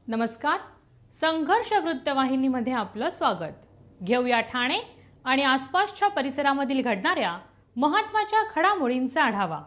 नमस्कार. संघर्ष वृत्तवाहिनीमध्ये आपलं स्वागत. घेऊया ठाणे आणि आसपासच्या परिसरामधील घडणाऱ्या महत्त्वाच्या घडामोडींचा आढावा.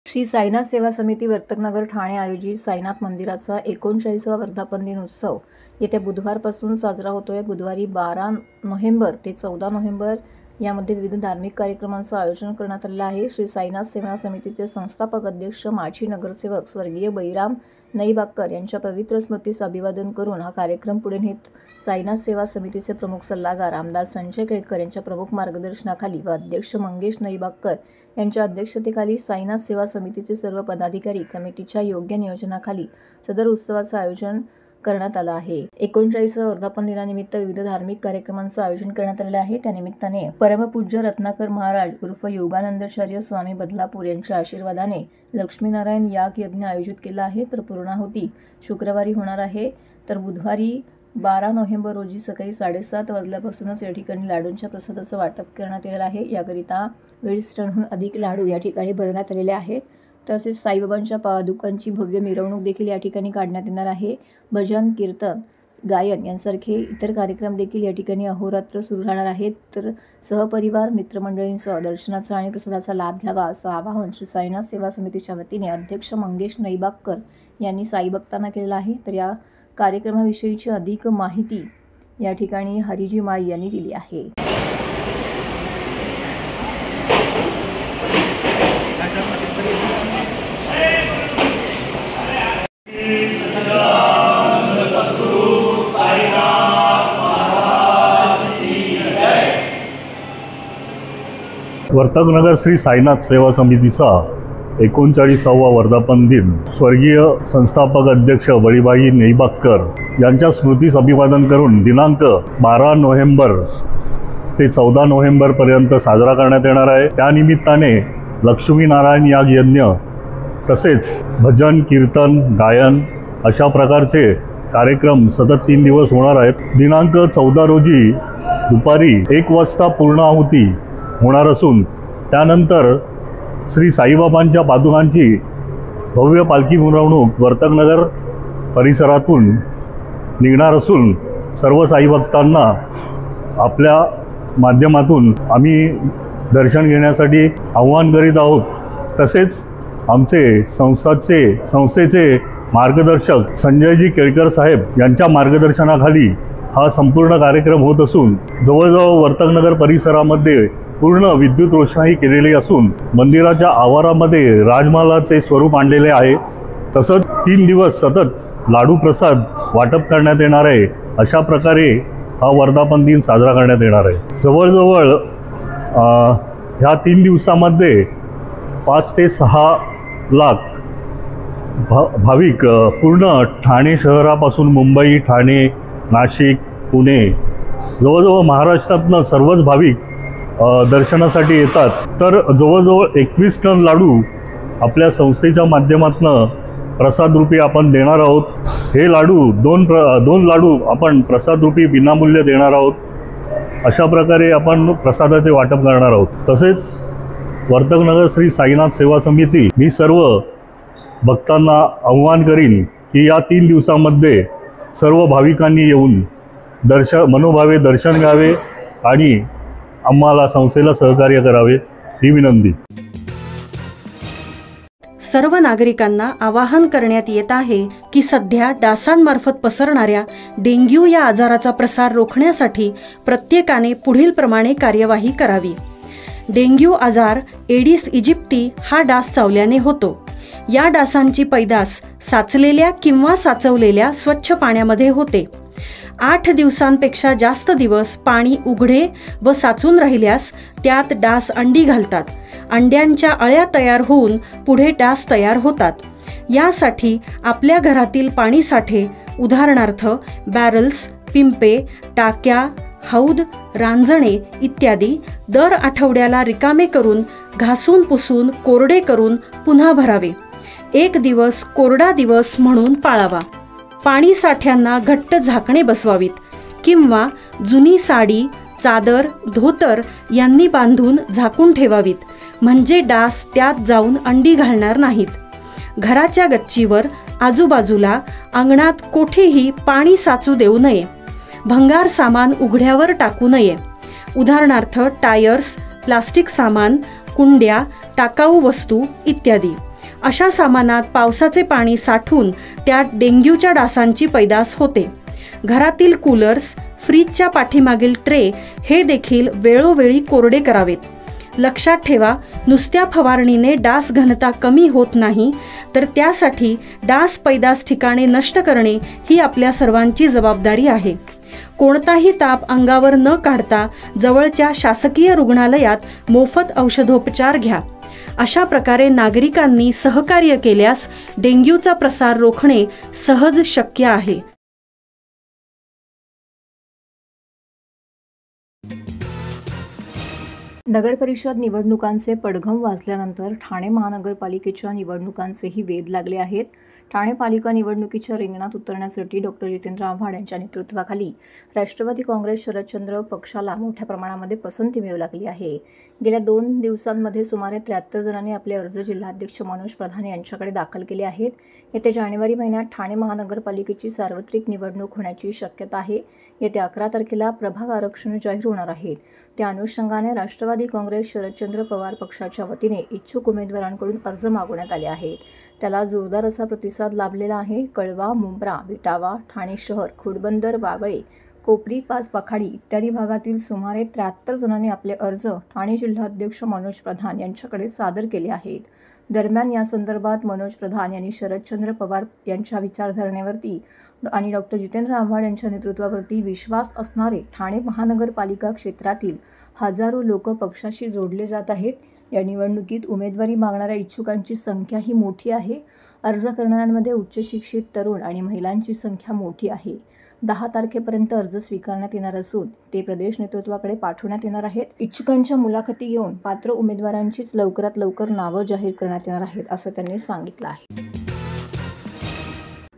श्री साईनाथ सेवा समिती वर्तकनगर ठाणे आयोजित साईनाथ मंदिराचा 39वा वर्धापन दिन उत्सव येत्या बुधवारपासून साजरा होतोय. बुधवारी 12 नोव्हेंबर ते 14 नोव्हेंबर यामध्ये विविध धार्मिक कार्यक्रमांचं आयोजन करण्यात आलेलं आहे. श्री साईनाथ सेवा समितीचे संस्थापक अध्यक्ष माजी नगरसेवक स्वर्गीय बळीराम नईबाकर यांच्या पवित्र स्मृतीस अभिवादन करून हा कार्यक्रम पुढे नेत साईनाथ सेवा समितीचे प्रमुख सल्लागार आमदार संजय केळकर यांच्या प्रमुख मार्गदर्शनाखाली व अध्यक्ष मंगेश नईबाकर यांच्या अध्यक्षतेखाली साईनाथ सेवा समितीचे सर्व पदाधिकारी कमिटीच्या योग्य नियोजनाखाली सदर उत्सवाचं आयोजन करण्यात आलं आहे. 39व्या वर्धापन दिनानिमित्त विविध धार्मिक कार्यक्रमांचं आयोजन करण्यात आलेलं आहे. त्यानिमित्ताने परमपूज्य रत्नाकर महाराज उर्फ योगानंदाचार्य स्वामी बदलापूर यांच्या आशीर्वादाने लक्ष्मीनारायण याग यज्ञ आयोजित केला आहे. तर पूर्णाहुती शुक्रवारी होणार आहे. तर बुधवारी 12 नोव्हेंबर रोजी सकाळी 7:30 वाजल्यापासूनच या ठिकाणी लाडूंच्या प्रसादाचं वाटप करण्यात येणार आहे. याकरिता 20 टनहून अधिक लाडू या ठिकाणी बनवण्यात आलेले आहेत. तसेच साईबाबांच्या पादुकांची भव्य मिरवणूक देखील या ठिकाणी काढण्यात येणार आहे. भजन, कीर्तन, गायन यांसारखे इतर कार्यक्रम देखील या ठिकाणी अहोरात्र सुरू राहणार आहेत. तर सहपरिवार मित्रमंडळींसह दर्शनाचा आणि प्रसादाचा लाभ घ्यावा असं आवाहन श्री साईनाथ सेवा समितीच्या वतीने अध्यक्ष मंगेश नईबाकर यांनी साई भक्तांना केलेलं आहे. तर या कार्यक्रमाविषयीची अधिक माहिती या ठिकाणी हरिजी माळी यांनी दिली आहे. वर्तकनगर श्री साईनाथ सेवा समितीचा 39वा वर्धापन दिन स्वर्गीय संस्थापक अध्यक्ष बळीबाई नईबाकर यांच्या स्मृतीस अभिवादन करून दिनांक 12 नोव्हेंबर ते 14 नोव्हेंबरपर्यंत साजरा करण्यात येणार आहे. त्यानिमित्ताने लक्ष्मीनारायण याग यज्ञ तसेच भजन, कीर्तन, गायन अशा प्रकारचे कार्यक्रम सतत 3 दिवस होणार आहेत. दिनांक 14 रोजी दुपारी 1 वाजता पूर्णाहुती होणार असून त्यानंतर श्री साईबाबांच्या पादुकांची भव्य पालखी मिरवणूक वर्तकनगर परिसरातून निघणार असून सर्व साईभक्तांना आपल्या माध्यमातून आम्ही दर्शन घेण्यासाठी आवाहन करीत आहोत. तसेच आमचे संस्थेचे मार्गदर्शक संजयजी केळकर साहेब यांच्या मार्गदर्शनाखाली हा संपूर्ण कार्यक्रम होत असून जवळजवळ वर्तकनगर परिसरामध्ये पूर्ण विद्युत रोषणाई केलेली असून मंदिराच्या आवारामध्ये राजमहालाचे स्वरूप आणलेले आहे. तसंच 3 दिवस सतत लाडू प्रसाद वाटप करण्यात येणार आहे. अशा प्रकारे हा वर्धापन दिन साजरा करण्यात येणार आहे. जवळजवळ ह्या 3 दिवसामध्ये 5 ते 6 लाख भाविक पूर्ण ठाणे शहरापासून मुंबई, ठाणे, नाशिक, पुणे जवळजवळ महाराष्ट्रातनं सर्वच भाविक दर्शनासाठी येतात. तर जवळजवळ 21 टन लाडू आपल्या संस्थेच्या माध्यमातून प्रसादरूपी आपण देणार आहोत. हे लाडू दोन लाडू आपण प्रसादरूपी विनामूल्य देणार आहोत. अशा प्रकारे आपण प्रसादाचे वाटप करणार आहोत. तसेच वर्तकनगर श्री साईनाथ सेवा समिती मी सर्व भक्तांना आव्हान करीन की या 3 दिवसामध्ये सर्व भाविकांनी येऊन मनोभावे दर्शन घ्यावे आणि आम्हाला संस्थेला सहकार्य करावे ही विनंती. सर्व नागरिकांना आवाहन करण्यात येत आहे की सध्या डासांमार्फत पसरणाऱ्या डेंग्यू या आजाराचा प्रसार रोखण्यासाठी प्रत्येकाने पुढील प्रमाणे कार्यवाही करावी. डेंग्यू आजार एडिस इजिप्ती हा डास चावल्याने होतो. या डासांची पैदास साचलेल्या किंवा साचवलेल्या स्वच्छ पाण्यामध्ये होते. 8 दिवसांपेक्षा जास्त दिवस पाणी उघडे व साचून राहिल्यास त्यात डास अंडी घालतात. अंड्यांच्या अळ्या तयार होऊन पुढे डास तयार होतात. यासाठी आपल्या घरातील पाणीसाठे उदाहरणार्थ बॅरल्स, पिंपे, टाक्या, हौद, रांजणे इत्यादी दर आठवड्याला रिकामे करून घासून पुसून कोरडे करून पुन्हा भरावे. 1 दिवस कोरडा दिवस म्हणून पाळावा. पाणी साठ्यांना घट्ट झाकणे बसवावीत किंवा जुनी साडी, चादर, धोतर यांनी बांधून झाकून ठेवावीत म्हणजे डास त्यात जाऊन अंडी घालणार नाहीत. घराच्या गच्चीवर आजूबाजूला अंगणात कोठेही पाणी साचू देऊ नये. भंगार सामान उघड्यावर टाकू नये. उदाहरणार्थ टायर्स, प्लास्टिक सामान, कुंड्या, टाकाऊ वस्तू इत्यादी. अशा सामानात पावसाचे पाणी साठून त्यात डेंग्यूच्या डासांची पैदास होते. घरातील कूलर्स, फ्रीजच्या पाठीमागील ट्रे हे देखील वेळोवेळी कोरडे करावेत. लक्षात ठेवा, नुसत्या फवारणीने डास घनता कमी होत नाही, तर त्यासाठी डास पैदास ठिकाणे नष्ट करणे ही आपल्या सर्वांची जबाबदारी आहे. कोणताही ताप अंगावर न काढता जवळच्या शासकीय रुग्णालयात मोफत औषधोपचार घ्या. अशा प्रकारे नागरिकांनी सहकार्य केल्यास डेंग्यूचा प्रसार रोखणे सहज शक्य आहे. नगरपरिषद निवडणुकांचे पडघम वाजल्यानंतर ठाणे महानगरपालिकेच्या निवडणुकांचेही वेध लागले आहेत. ठाणे पालिका निवडणुकीच्या रिंगणात उतरण्यासाठी डॉक्टर जितेंद्र आव्हाड यांच्या नेतृत्वाखाली राष्ट्रवादी काँग्रेस शरदचंद्र पक्षाला मोठ्या प्रमाणामध्ये पसंती मिळू लागली आहे. गेल्या 2 दिवसांमध्ये सुमारे 73 जणांनी आपले अर्ज जिल्हाध्यक्ष मनोज प्रधान यांच्याकडे दाखल केले आहेत. येत्या जानेवारी महिन्यात ठाणे महानगरपालिकेची सार्वत्रिक निवडणूक होण्याची शक्यता आहे. येत्या 11 तारखेला प्रभाग आरक्षण जाहीर होणार आहेत. त्या अनुषंगाने राष्ट्रवादी काँग्रेस शरदचंद्र पवार पक्षाच्या वतीने इच्छुक उमेदवारांकडून अर्ज मागवण्यात आले आहेत. त्याला जोरदार असा प्रतिसाद लाभलेला आहे. कळवा, मुंब्रा, विटावा, ठाणे शहर, खोडबंदर, वागळे, कोपरी, पाच पाखाडी इत्यादी भागातील सुमारे 73 जणांनी आपले अर्ज ठाणे जिल्हाध्यक्ष मनोज प्रधान यांच्याकडे सादर केले आहेत. दरम्यान या संदर्भात मनोज प्रधान यांनी शरदचंद्र पवार यांच्या विचारधारणेवरती आणि डॉक्टर जितेंद्र आव्हाड यांच्या नेतृत्वावरती विश्वास असणारे ठाणे महानगरपालिका क्षेत्रातील हजारो लोक पक्षाशी जोडले जात आहेत. या निवडणुकीत उमेदवारी मागणाऱ्या इच्छुकांची संख्या ही मोठी आहे. अर्ज करणाऱ्यांमध्ये उच्च शिक्षित तरुण आणि महिलांची संख्या मोठी आहे. 10 तारखेपर्यंत अर्ज स्वीकारण्यात येणार असून ते प्रदेश नेतृत्वाकडे पाठवण्यात येणार आहेत. इच्छुकांच्या मुलाखती घेऊन पात्र उमेदवारांचीच लवकरात लवकर नावं जाहीर करण्यात येणार आहेत असं त्यांनी सांगितलं आहे.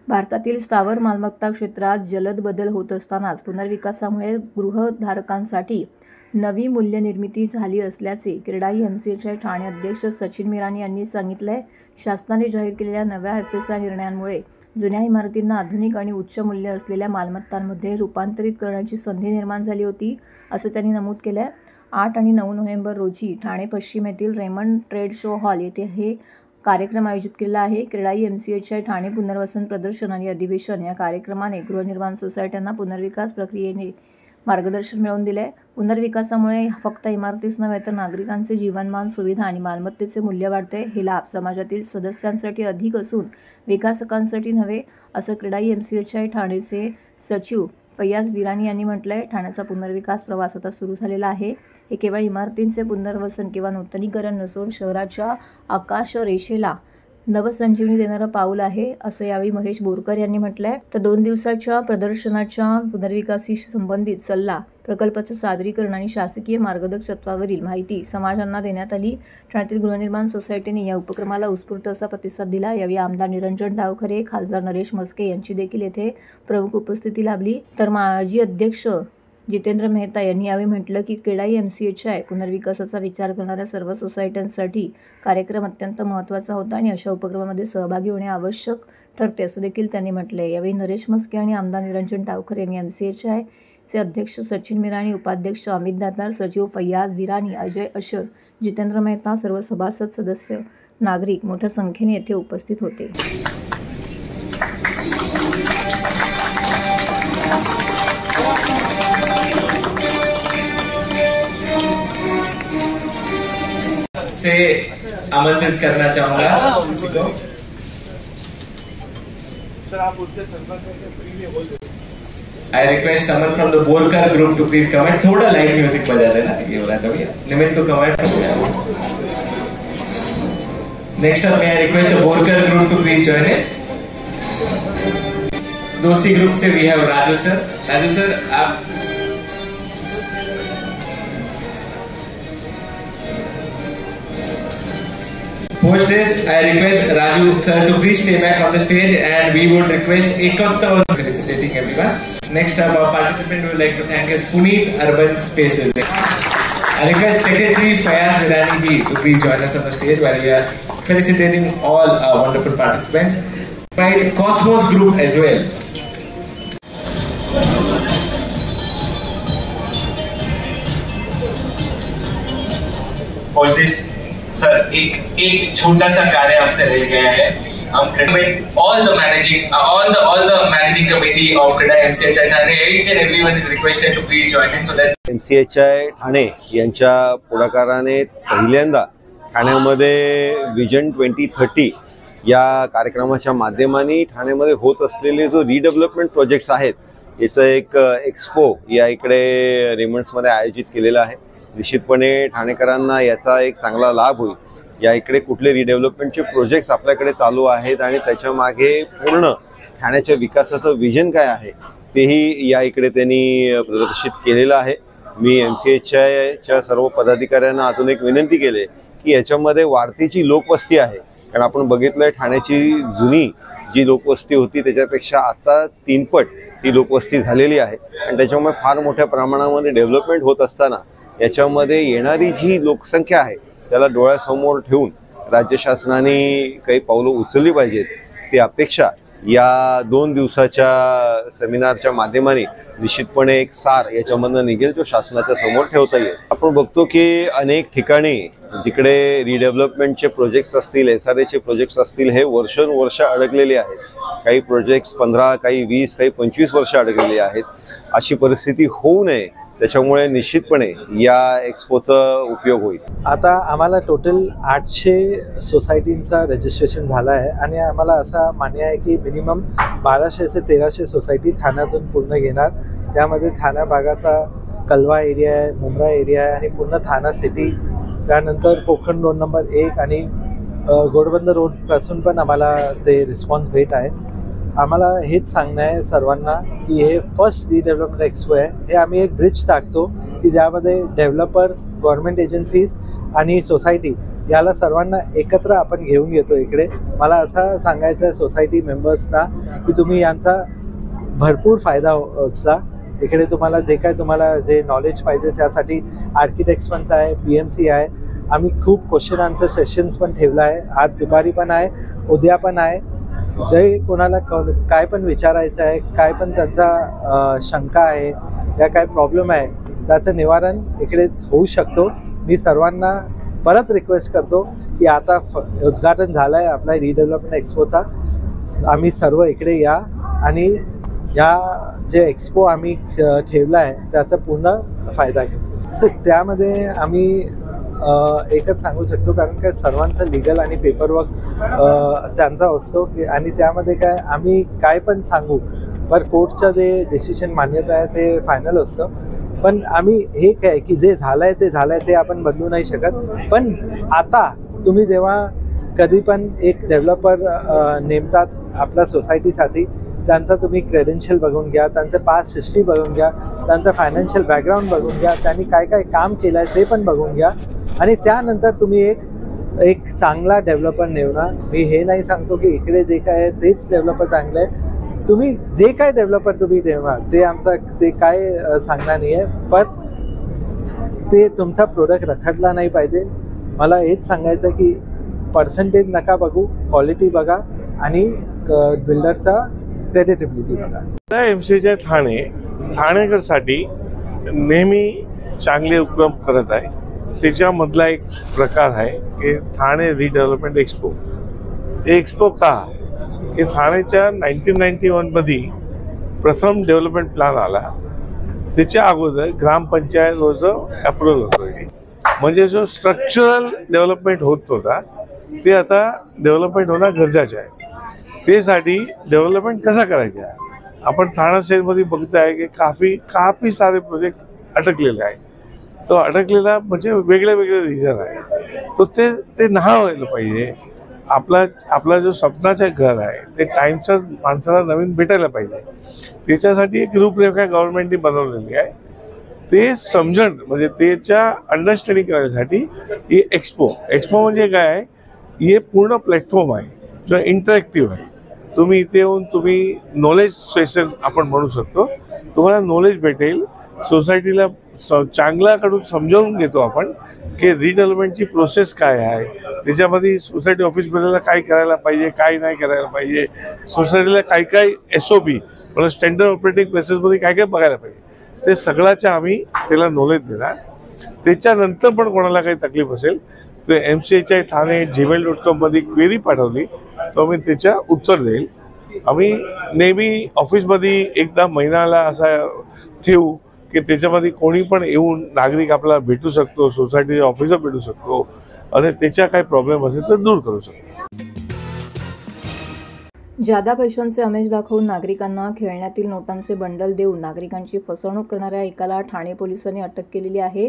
भारतातील स्थावर मालमत्ता क्षेत्रात जलद बदल होत असतानाच पुनर्विकासामुळे गृहधारकांसाठी नवी मूल्यनिर्मिती झाली असल्याचे क्रेडाई एमसीएचचे ठाणे अध्यक्ष सचिन मिराणी यांनी सांगितले. शासनाने जाहीर केलेल्या नव्या FSI निर्णयांमुळे जुन्या इमारतींना आधुनिक आणि उच्च मूल्य असलेल्या मालमत्तांमध्ये रूपांतरित करण्याची संधी निर्माण झाली होती असं त्यांनी नमूद केलं. 8 आणि 9 नोव्हेंबर रोजी ठाणे पश्चिम येथील रेमंड ट्रेड शो हॉल येथे हे कार्यक्रम आयोजित केला आहे. क्रेडाई एमसीएचचे ठाणे पुनर्वसन प्रदर्शन आणि अधिवेशन या कार्यक्रमाने गृहनिर्माण सोसायट्यांना पुनर्विकास प्रक्रियेने मार्गदर्शन मिळवून दिले. पुनर्विकासामुळे फक्त इमारतीच नव्हे तर नागरिकांचे जीवनमान, सुविधा आणि मालमत्तेचे मूल्य वाढते. हे लाभ समाजातील सदस्यांसाठी अधिक असून विकासकांसाठी नव्हे असं क्रेडाई एमसीएचचे ठाणेचे सचिव फैयाज विराणी यांनी म्हटलंय. ठाण्याचा पुनर्विकास प्रवास आता सुरू झालेला आहे. हे केवळ इमारतींचे पुनर्वसन किंवा नूतनीकरण नसून शहराच्या आकाश रेषेला नवसंजीवनी देणारं पाऊल आहे असं यावेळी महेश बोरकर यांनी म्हटलंय. तर 2 दिवसाच्या प्रदर्शनाच्या पुनर्विकासी संबंधित सल्ला, प्रकल्पाचं सादरीकरण आणि शासकीय मार्गदर्शकत्वावरील माहिती समाजांना देण्यात आली. ठाण्यातील गृहनिर्माण सोसायटीने या उपक्रमाला उत्स्फूर्त असा प्रतिसाद दिला. यावेळी आमदार निरंजन डावखरे, खासदार नरेश म्हस्के यांची देखील येथे प्रमुख उपस्थिती लाभली. तर माजी अध्यक्ष जितेंद्र मेहता यांनी यावेळी म्हटलं की क्रेडाई एमसीएचआय पुनर्विकासाचा विचार करणाऱ्या सर्व सोसायट्यांसाठी कार्यक्रम अत्यंत महत्त्वाचा होता आणि अशा उपक्रमामध्ये सहभागी होणे आवश्यक ठरते असं देखील त्यांनी म्हटले. यावेळी नरेश म्हस्के आणि आमदार निरंजन डावखरे यांनी एमसीएचआयचे अध्यक्ष सचिन मिराणी, उपाध्यक्ष अमित दातार, सचिव फैयाज विराणी, अजय अशर, जितेंद्र मेहता, सर्व सभासद, सदस्य, नागरिक मोठ्या संख्येने येथे उपस्थित होते. से आमंत्रित करना चाहूंगा. I request someone from the Borkar group to please come and थोड़ा लाइट म्यूजिक बजा देना. ये हो रहा था भैया. निमित को come and next up may I request the Borkar group to please join it. दोस्ती group say we have Raju sir. Raju sir आप post this, I request Raju sir to please stay back on the stage and we would request Ekanta for felicitating everyone. Next up, our participant we would like to thank is Puneet Urban Spaces. I request Secretary Fayaz Virani ji to please join us on the stage while we are felicitating all our wonderful participants. By Cosmos Group as well. और this sir एक छोटा सा कार्य हमसे रह गया है. हम all the managing committee of CREDA MCHI Thane, each and everyone is requested to please join in so that MCHI Thane यांच्या पुढाकाराने पहिल्यांदा ठाण्यामध्ये विजन 2030 या कार्यक्रमाच्या माध्यमाने ठाण्यामध्ये होत असलेले जो रिडेव्हलपमेंट प्रोजेक्ट्स आहेत याचं एक एक्सपो या इकडे रेमंड्समध्ये आयोजित केलेला आहे. निश्चितपणे ठाणेकरांना याचा एक चांगला लाभ होईल. या इकडे कुठले रिडेव्हलपमेंटचे प्रोजेक्ट्स आपल्याकडे चालू आहेत आणि त्याच्या मागे पूर्ण ठाण्याच्या विकासाचं विजन काय आहे तेही या इकडे त्यांनी प्रदर्शित केलेलं आहे. मी MCHIच्या सर्व पदाधिकाऱ्यांना अजून एक विनंती केली की याच्यामध्ये वाढती जी लोकवस्ती आहे, कारण आपण बघितलंय ठाण्याची जुनी जी लोकवस्ती होती त्याच्यापेक्षा आता 3 पट ती लोकवस्ती झालेली आहे आणि त्याच्यामुळे फार मोठ्या प्रमाणामध्ये डेव्हलपमेंट होत असताना याच्यामध्ये येणारी जी लोकसंख्या आहे त्याला डोळ्यासमोर ठेवून राज्य शासनाने काही पावलं उचलली पाहिजेत. ती अपेक्षा या 2 दिवसाच्या सेमिनारच्या माध्यमाने निश्चितपणे एक सार याच्यामधनं निघेल जो शासनाच्या समोर ठेवता येईल. आपण बघतो की अनेक ठिकाणी जिकडे रिडेव्हलपमेंटचे प्रोजेक्ट्स असतील, SRAचे प्रोजेक्ट्स असतील, हे वर्षानुवर्ष अडकलेले आहेत. काही प्रोजेक्ट्स 15, काही 20, काही 25 वर्ष अडकलेले आहेत. अशी परिस्थिती होऊ नये त्याच्यामुळे निश्चितपणे या एक्सपोचा उपयोग होईल. आता आम्हाला टोटल 800 सोसायटींचा रजिस्ट्रेशन झाला आहे आणि आम्हाला असा मान्य आहे की मिनिमम 1200 ते 1300 सोसायटी ठाण्यातून पूर्ण घेणार. त्यामध्ये ठाणा भागाचा कलवा एरिया आहे, मुंब्रा एरिया आहे आणि पूर्ण ठाणा सिटी, त्यानंतर कोकण रोड नंबर 1 आणि घोडबंदर रोडपासून पण आम्हाला ते रिस्पॉन्स भेट आहे. आम्हाला हेच सांगणं आहे सर्वांना की हे फर्स्ट रिडेव्हलपमेंट एक्सपो आहे. हे आम्ही एक ब्रिज टाकतो की ज्यामध्ये डेव्हलपर्स, गव्हर्नमेंट एजन्सीज आणि सोसायटी याला सर्वांना एकत्र आपण घेऊन येतो इकडे. मला असं सांगायचं आहे सोसायटी मेंबर्सना की तुम्ही यांचा भरपूर फायदा उचला. इकडे तुम्हाला जे नॉलेज पाहिजे त्यासाठी आर्किटेक्ट्स पण आहे, PMC आहे. आम्ही खूप क्वेश्चन आन्सर सेशन्स पण ठेवला आहे. आज दुपारी पण आहे, उद्या पण आहे. जे कोणाला काय पण विचारायचं आहे, काय पण त्यांचा शंका आहे या काय प्रॉब्लेम आहे त्याचं निवारण इकडे होऊ शकतो. मी सर्वांना परत रिक्वेस्ट करतो की आता उद्घाटन झालं आहे आपल्या रिडेव्हलपमेंट एक्सपोचा. आम्ही सर्व इकडे या आणि या जे एक्सपो आम्ही ठेवला आहे त्याचा पूर्ण फायदा घेऊ. सो त्यामध्ये आम्ही एकच सांगू शकतो, कारण काय सर्वांचं लिगल आणि पेपरवर्क त्यांचा असतो आणि त्यामध्ये काय आम्ही काय पण सांगू पर कोर्टचं जे डिसिशन मान्यता आहे ते फायनल असतं. पण आम्ही हे काय की जे झालं आहे ते आपण बदलू नाही शकत. पण आता तुम्ही जेव्हा कधी पण एक डेव्हलपर नेमतात आपल्या सोसायटीसाठी, त्यांचा तुम्ही क्रेडेन्शियल बघून घ्या, त्यांचं पास्ट हिस्ट्री बघून घ्या, त्यांचं फायनान्शियल बॅकग्राऊंड बघून घ्या, त्यांनी काय काय काम केलं आहे ते पण बघून घ्या आणि त्यानंतर तुम्ही एक चांगला डेव्हलपर निवडा. मी हे नाही सांगतो की इकडे जे काय आहे तेच डेव्हलपर चांगलं आहे. तुम्ही जे काय डेव्हलपर तुम्ही ठेवा ते काय सांगणार नाही आहे, पण ते तुमचा प्रोडक्ट रखडला नाही पाहिजे. मला हेच सांगायचं की पर्सेंटेज नका बघू, क्वालिटी बघा आणि बिल्डरचा क्रेडिटेबिलिटी बघा. MCHI ठाणेकरसाठी नेहमी चांगले उपक्रम करत आहे. त्याच्यामधला एक प्रकार आहे की ठाणे रिडेव्हलपमेंट एक्सपो. एक्सपो का की ठाण्याच्या 1991 मध्ये प्रथम डेव्हलपमेंट प्लॅन आला. त्याच्या अगोदर ग्रामपंचायत अप्रुव्हल होतो, म्हणजे जो स्ट्रक्चरल डेव्हलपमेंट होत होता ते आता डेव्हलपमेंट होणं गरजेचं आहे. त्यासाठी डेव्हलपमेंट कसा करायचा आपण ठाणा शहरमध्ये बघताय की काफी सारे प्रोजेक्ट अटकलेले आहे. तो अटकलेला म्हणजे वेगळे रिझन आहे. तो ते नाही व्हायला पाहिजे. आपला जो स्वप्नाचं घर आहे ते टाइमसर माणसाला नवीन भेटायला पाहिजे. त्याच्यासाठी एक रूपरेखा गव्हर्नमेंटने बनवलेली आहे. ते समजण म्हणजे त्याच्या अंडरस्टँडिंग करण्यासाठी ही एक्सपो म्हणजे काय आहे, हे पूर्ण प्लॅटफॉर्म आहे जो इंटरॅक्टिव्ह आहे. तुम्ही इथे येऊन तुम्ही नॉलेज सेशन आपण म्हणू शकतो. तुम्हाला नॉलेज भेटेल. सोसायटीला चांगल्याकडून समजावून घेतो आपण की रिडेव्हलपमेंटची प्रोसेस काय आहे, त्याच्यामध्ये सोसायटी ऑफिस बिल्डरला काय करायला पाहिजे, काय नाही करायला पाहिजे, सोसायटीला काय काय SOP म्हणजे स्टँडर्ड ऑपरेटिंग प्रोसेसमध्ये काय काय बघायला पाहिजे, ते सगळ्याच्या आम्ही त्याला नॉलेज देणार. त्याच्यानंतर पण कोणाला काही तकलीफ असेल तर MCHI ठाणे gmail.com मध्ये क्वेरी पाठवली तर आम्ही त्याच्या उत्तर देईल. आम्ही नेहमी ऑफिसमध्ये एकदा महिन्याला असा ठेवू की त्याच्यामध्ये कोणी पण येऊन नागरिक आपल्याला भेटू शकतो, सोसायटीचे ऑफिसर भेटू शकतो आणि त्याच्या काही प्रॉब्लेम असेल तर दूर करू शकतो. जादा पैशांचे आमिष दाखवून नागरिकांना खेळण्यातील नोटांचे बंडल देऊन नागरिकांची फसवणूक करणाऱ्या एकाला ठाणे पोलिसांनी अटक केलेली आहे.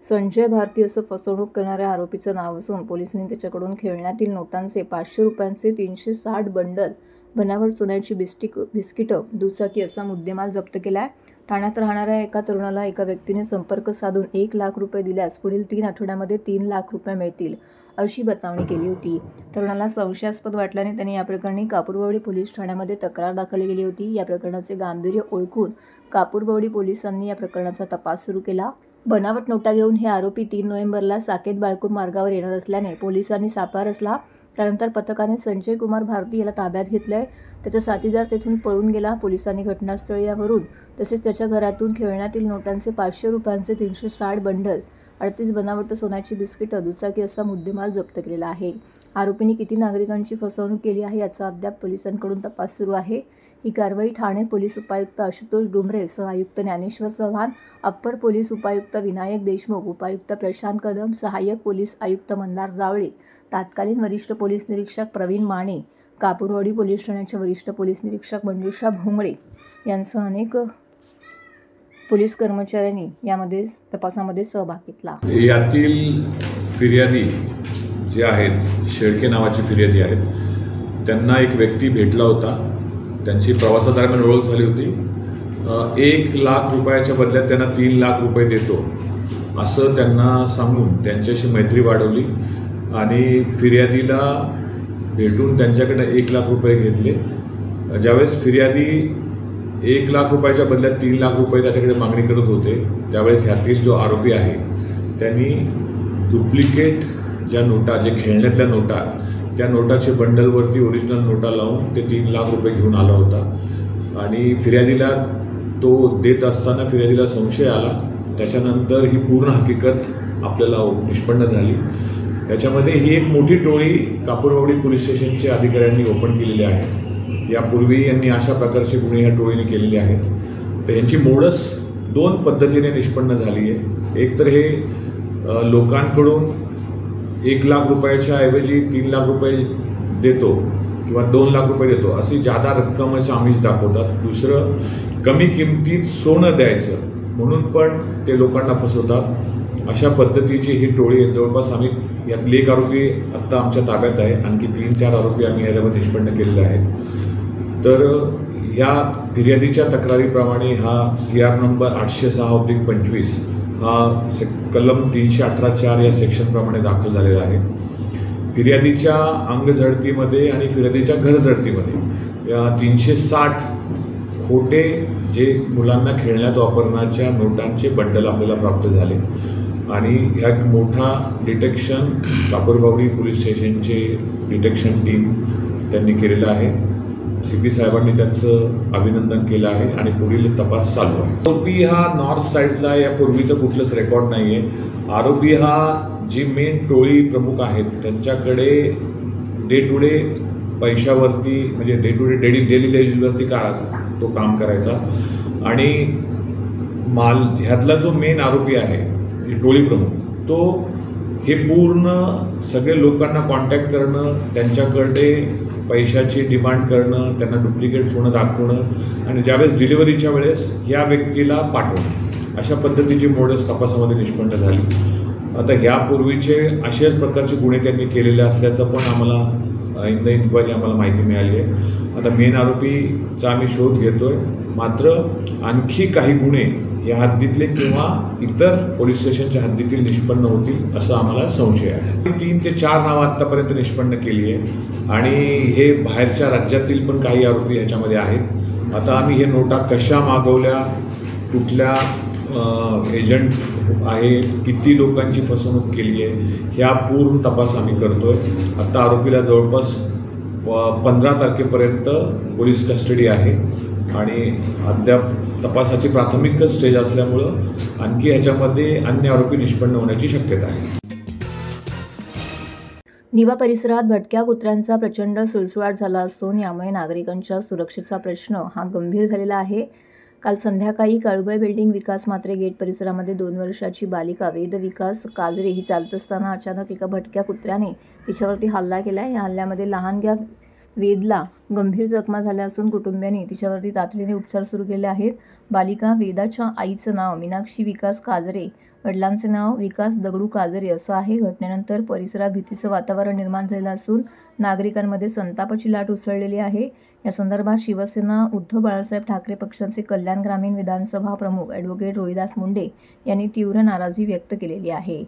संजय भारती असं फसवणूक करणाऱ्या आरोपीचं नाव असून पोलिसांनी त्याच्याकडून खेळण्यातील नोटांचे 500 रुपयांचे 360 बंडल, बनावट सोन्याची बिस्किटं, दुचाकी असा मुद्देमाल जप्त केला आहे. ठाण्यात राहणाऱ्या एका तरुणाला एका व्यक्तीने संपर्क साधून 1 लाख रुपये दिल्यास पुढील 3 आठवड्यामध्ये 3 लाख रुपये मिळतील अशी बतावणी केली होती. तरुणाला संशयास्पद वाटल्याने त्यांनी या प्रकरणी कापूरबावडी पोलीस ठाण्यामध्ये तक्रार दाखल केली होती. या प्रकरणाचे गांभीर्य ओळखून कापूरबावडी पोलिसांनी या प्रकरणाचा तपास सुरू केला. बनावट नोटा घेऊन हे आरोपी 3 नोव्हेंबरला साकेत बाळकूर मार्गावर येणार असल्याने पोलिसांनी सापळा रचला. त्यानंतर पथकाने संजय कुमार भारती याला ताब्यात घेतलंय. त्याचा साथीदार तेथून पळून गेला. पोलिसांनी घटनास्थळी यावरून तसेच त्याच्या घरातून खेळण्यातील नोटांचे 500 रुपयांचे 360 बंडल, 38 बनावट सोन्याची बिस्किटं, दुचाकी असा मुद्देमाल जप्त केलेला आहे. आरोपींनी किती नागरिकांची फसवणूक केली आहे याचा अद्याप पोलिसांकडून तपास सुरू आहे. ही कारवाई ठाणे पोलीस उपायुक्त आशुतोष डुमरे, सहआयुक्त ज्ञानेश्वर चव्हाण, अप्पर पोलीस उपायुक्त विनायक देशमुख, उपायुक्त प्रशांत कदम, सहाय्यक पोलीस आयुक्त मंदार जावळे, तत्कालीन वरिष्ठ पोलीस निरीक्षक प्रवीण माने, कापूरवाडी पोलीस ठाण्याच्या वरिष्ठ पोलीस निरीक्षक मंजुषा भोंगळे यांसह अनेक पोलीस कर्मचाऱ्यांनी यामध्ये तपासामध्ये सहभाग घेतला. यातील फिर्यादी जे आहेत, शेळके नावाची फिर्यादी आहेत, त्यांना एक व्यक्ती भेटला होता. त्यांची प्रवासादरम्यान ओळख झाली होती. 1 लाख रुपयाच्या बदल्यात त्यांना 3 लाख रुपये देतो असं त्यांना सांगून त्यांच्याशी मैत्री वाढवली आणि फिर्यादीला भेटून त्यांच्याकडे 1 लाख रुपये घेतले. ज्यावेळेस फिर्यादी 1 लाख रुपयाच्या बदल्यात 3 लाख रुपये त्याच्याकडे मागणी करत होते त्यावेळेस ह्यातील जो आरोपी आहे त्यांनी डुप्लिकेट ज्या नोटा, जे खेळण्यातल्या नोटा, त्या नोटाचे बंडलवरती ओरिजिनल नोटा लावून ते 3 लाख रुपये घेऊन आला होता. आणि फिर्यादीला तो देत असताना फिर्यादीला संशय आला. त्याच्यानंतर ही पूर्ण हकीकत आपल्याला निष्पन्न झाली. याच्यामध्ये ही एक मोठी टोळी कापूरबावडी पोलीस स्टेशनच्या अधिकाऱ्यांनी ओपन केलेली आहे. यापूर्वी यांनी अशा प्रकारचे गुन्हे ह्या टोळीने केलेले आहेत. तर यांची मोडस 2 पद्धतीने निष्पन्न झाली आहे. एक तर हे लोकांकडून 1 लाख रुपयाच्या ऐवजी 3 लाख रुपये देतो किंवा 2 लाख रुपये देतो अशी जादा रक्कमचं आमिष दाखवतात. दुसरं, कमी किमतीत सोनं द्यायचं म्हणून पण ते लोकांना फसवतात. अशा पद्धतीची ही टोळी आहे. जवळपास आम्ही यातले 1 आरोपी आत्ता आमच्या ताब्यात आहे. आणखी 3-4 आरोपी आम्ही याच्यामध्ये निष्पन्न केलेले आहेत. तर ह्या फिर्यादीच्या तक्रारीप्रमाणे हा CR नंबर 806/25 हा कलम 318(4) या सेक्शनप्रमाणे दाखल झालेला आहे. फिर्यादीच्या अंगझडतीमध्ये आणि फिर्यादीच्या घरझडतीमध्ये या 360 खोटे जे मुलांना खेळण्यात वापरण्याच्या नोटांचे बंडल आपल्याला प्राप्त झाले. आणि ह्या मोठा डिटेक्शन कापूरबावडी पोलीस स्टेशनचे डिटेक्शन टीम त्यांनी केलेलं आहे. CP साहेबांनी त्यांचं अभिनंदन केलं आहे आणि पुढील तपास चालू आहे. आरोपी हा नॉर्थ साईडचा आहे. यापूर्वीचं कुठलंच रेकॉर्ड नाही आहे. आरोपी हा जी मेन टोळी प्रमुख आहेत त्यांच्याकडे डे टू डे पैशावरती म्हणजे डे टू डे डेली बेसिसवरती तो काम करायचा. आणि ह्यातला जो मेन आरोपी आहे टोळी प्रमुख, तो हे पूर्ण सगळे लोकांना कॉन्टॅक्ट करणं, त्यांच्याकडे पैशाची डिमांड करणं, त्यांना डुप्लिकेट सोनं दाखवणं आणि ज्यावेळेस डिलिव्हरीच्या वेळेस या व्यक्तीला पाठवणं, अशा पद्धतीची मोडस तपासामध्ये निष्पन्न झाली. आता ह्यापूर्वीचे अशाच प्रकारचे गुन्हे त्यांनी केलेले असल्याचं पण आम्हाला इन द इन्क्वायरी आम्हाला माहिती मिळाली आहे. आता मेन आरोपीचा आम्ही शोध घेतोय. मात्र आणखी काही गुन्हे या हद्दीतले किंवा इतर पोलीस स्टेशनच्या हद्दीतील निष्पन्न होतील असं आम्हाला संशय आहे. 3 ते 4 नावं आत्तापर्यंत निष्पन्न केली आहे आणि हे बाहेरच्या राज्यातील पण काही आरोपी ह्याच्यामध्ये आहेत. आता आम्ही हे नोटा कशा मागवल्या, कुठल्या एजंट आहे, किती लोकांची फसवणूक केली आहे, ह्या पूर्ण तपास आम्ही करतोय. आता आरोपीला जवळपास 15 तारखेपर्यंत पोलीस कस्टडी आहे आणि अद्याप तपासाची प्राथमिक स्टेज असल्यामुळं आणखी ह्याच्यामध्ये अन्य आरोपी निष्पन्न होण्याची शक्यता आहे. निवा परिसरात भटक्या कुत्र्यांचा प्रचंड सुळसुळाट झाला असून यामुळे नागरिकांच्या सुरक्षेचा प्रश्न हा गंभीर झालेला आहे. काल संध्याकाळी काळुबाई बिल्डिंग विकास मात्रे गेट परिसरामध्ये 2 वर्षाची बालिका वेद विकास काजरे ही चालत असताना अचानक एका भटक्या कुत्र्याने तिच्यावरती हल्ला केला. या हल्ल्यामध्ये लहानग्या वेदला गंभीर जखमा झाल्या असून कुटुंबियांनी तिच्यावरती तातडीने उपचार सुरू केले आहेत. बालिका वेदाच्या आईचं नाव मीनाक्षी विकास काजरे, वडिलांचे नाव विकास दगडू काजरे असं आहे. घटनेनंतर परिसरात भीतीचं वातावरण निर्माण झालं असून नागरिकांमध्ये संतापाची लाट उसळलेली आहे. या संदर्भात शिवसेना उद्धव बाळासाहेब ठाकरे पक्षाचे कल्याण ग्रामीण विधानसभा प्रमुख ॲडव्होकेट रोहिदास मुंडे यांनी तीव्र नाराजी व्यक्त केलेली आहे.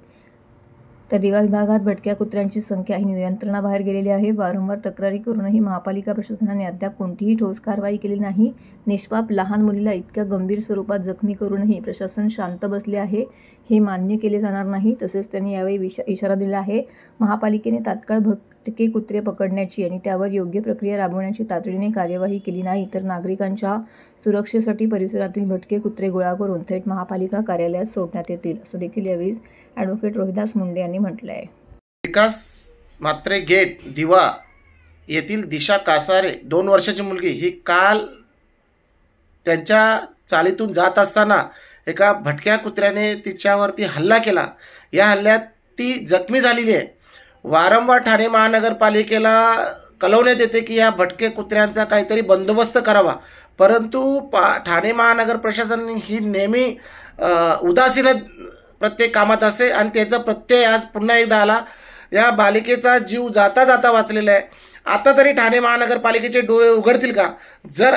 तर दिवा विभागात भटक्या कुत्र्यांची संख्या ही नियंत्रणाबाहेर गेलेली आहे. वारंवार तक्रारी करूनही महापालिका प्रशासनाने अद्याप कोणतीही ठोस कारवाई केली नाही. निष्पाप लहान मुलीला इतक्या गंभीर स्वरूपात जखमी करूनही प्रशासन शांत बसले आहे, हे मान्य केले जाणार नाही. तसेच त्यांनी यावेळी इशारा दिला आहे, महापालिकेने तात्काळ भटके कुत्रे पकडण्याची आणि त्यावर योग्य प्रक्रिया राबवण्याची तातडीने कार्यवाही केली नाही तर नागरिकांच्या सुरक्षेसाठी परिसरातील भटके कुत्रे गोळा करून थेट महापालिका कार्यालयात सोडण्यात येतील असं देखील यावेळी ॲडव्होकेट रोहिदास मुंडे यांनी म्हटलं आहे. विकास मात्रे गेट दिवा येथील दिशा कासारे 2 वर्षाची मुलगी ही काल त्यांच्या चालीतून जात असताना एका भटक्या कुत्र्याने तिच्यावरती हल्ला केला. या हल्ल्यात ती जखमी झालेली आहे. वारंवार ठाणे महानगरपालिकेला कळवण्यात येते की या भटके कुत्र्यांचा काहीतरी बंदोबस्त करावा, परंतु ठाणे महानगर प्रशासन ही नेहमी उदासीन प्रत्येक कामात असते आणि त्याचा प्रत्यय आज पुन्हा एकदा आला. या बालिकेचा जीव जाता जाता वाचलेला आहे. आता तरी ठाणे महानगरपालिकेचे डोळे उघडतील का? जर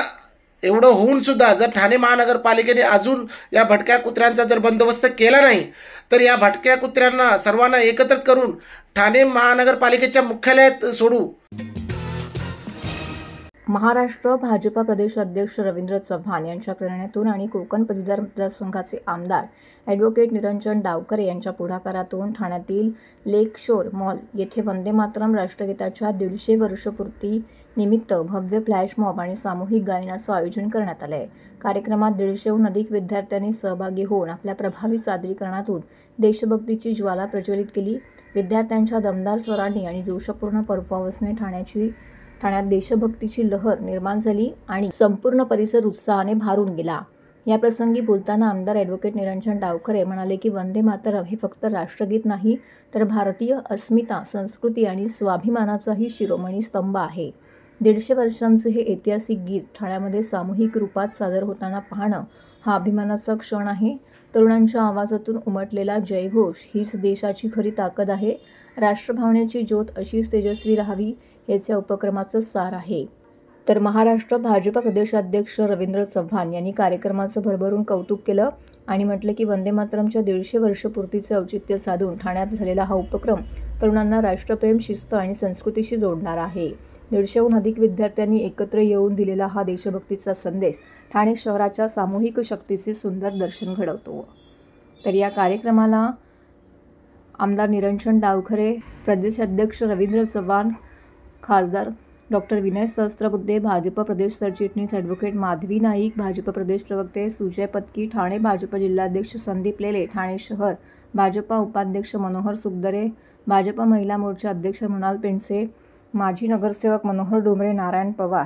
एवढं होऊन सुद्धा जर ठाणे महानगरपालिकेने अजून या भटक्या कुत्र्यांचा जर बंदोबस्त केला नाही तर या भटक्या कुत्र्यांना सर्वांना एकत्रित करून ठाणे महानगरपालिकेच्या मुख्यालयात सोडू. महाराष्ट्र भाजपा प्रदेश अध्यक्ष रवींद्र चव्हाण यांच्या प्रेरणेतून आणि कोकण पदवीधर मतदारसंघाचे आमदार ॲडव्होकेट निरंजन डावकरे यांच्या पुढाकारातून ठाण्यातील लेक शोर मॉल येथे वंदे मातरम राष्ट्रगीताच्या 150 वर्षपूर्ती निमित्त भव्य फ्लॅश मॉब आणि सामूहिक गायनाचं आयोजन करण्यात आलं आहे. कार्यक्रमात 150हून अधिक विद्यार्थ्यांनी सहभागी होऊन आपल्या प्रभावी सादरीकरणातून देशभक्तीची ज्वाला प्रज्वलित केली. विद्यार्थ्यांच्या दमदार स्वरांनी आणि जोशपूर्ण परफॉर्मन्सने ठाण्यात देशभक्तीची लहर निर्माण झाली आणि संपूर्ण परिसर उत्साहाने भारून गेला. या प्रसंगी बोलताना आमदार ॲडव्होकेट निरंजन डावकरे म्हणाले की वंदे मातरम हे फक्त राष्ट्रगीत नाही तर भारतीय अस्मिता, संस्कृती आणि स्वाभिमानाचाही शिरोमणी स्तंभ आहे. 150 वर्षांचे हे ऐतिहासिक गीत ठाण्यामध्ये सामूहिक रूपात सादर होताना पाहणं हा अभिमानाचा क्षण आहे. तरुणांच्या आवाजातून उमटलेला जयघोष हीच देशाची खरी ताकद आहे. राष्ट्रभावनेची ज्योत अशीच तेजस्वी राहावी हेच या उपक्रमाचं सार आहे. तर महाराष्ट्र भाजपा प्रदेशाध्यक्ष रवींद्र चव्हाण यांनी कार्यक्रमाचं भरभरून कौतुक केलं आणि म्हटलं की वंदे मातरमच्या 150 वर्षपूर्तीचे औचित्य साधून ठाण्यात झालेला हा उपक्रम तरुणांना राष्ट्रप्रेम, शिस्त आणि संस्कृतीशी जोडणारा आहे. 150हून अधिक विद्यार्थ्यांनी एकत्र येऊन दिलेला हा देशभक्तीचा संदेश ठाणे शहराच्या सामूहिक शक्तीचे सुंदर दर्शन घडवतो. तर या कार्यक्रमाला आमदार निरंजन डावखरे, प्रदेशाध्यक्ष रवींद्र चव्हाण, खासदार डॉक्टर विनय सहस्त्रबुद्धे, भाजप प्रदेश सरचिटणीस ॲडव्होकेट माधवी नाईक, भाजप प्रदेश प्रवक्ते सुजय पत्की, ठाणे भाजप जिल्हाध्यक्ष संदीप लेले, ठाणे शहर भाजपा उपाध्यक्ष मनोहर सुखदरे, भाजप महिला मोर्चा अध्यक्ष मृणाल पेंडसे, माजी नगरसेवक मनोहर डोंगरे, नारायण पवार,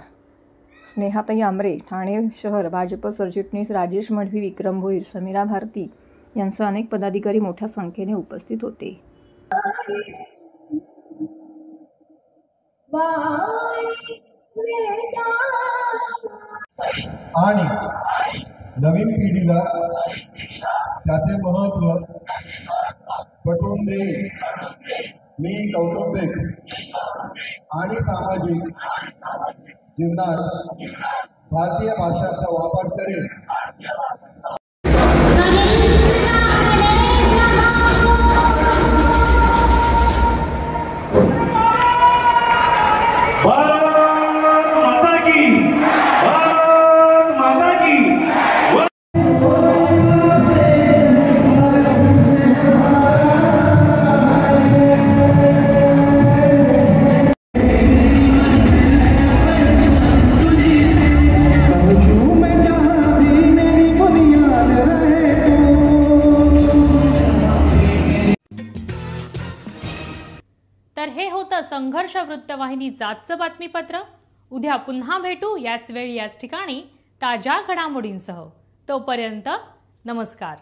स्नेहाताई आमरे, ठाणे शहर भाजप सरचिटणीस राजेश मढवी, विक्रम भोईर, समीरा भारती यांसह अनेक पदाधिकारी मोठ्या संख्येने उपस्थित होते. आणि नवीन पिढीला त्याचे महत्त्व पटवून देईल. मी कौटुंबिक आणि सामाजिक जीवनात भारतीय भाषांचा वापर करेन. तर हे होतं संघर्ष वृत्तवाहिनीचं आजचं बातमीपत्र. उद्या पुन्हा भेटू याच वेळी याच ठिकाणी ताज्या घडामोडींसह. तोपर्यंत नमस्कार.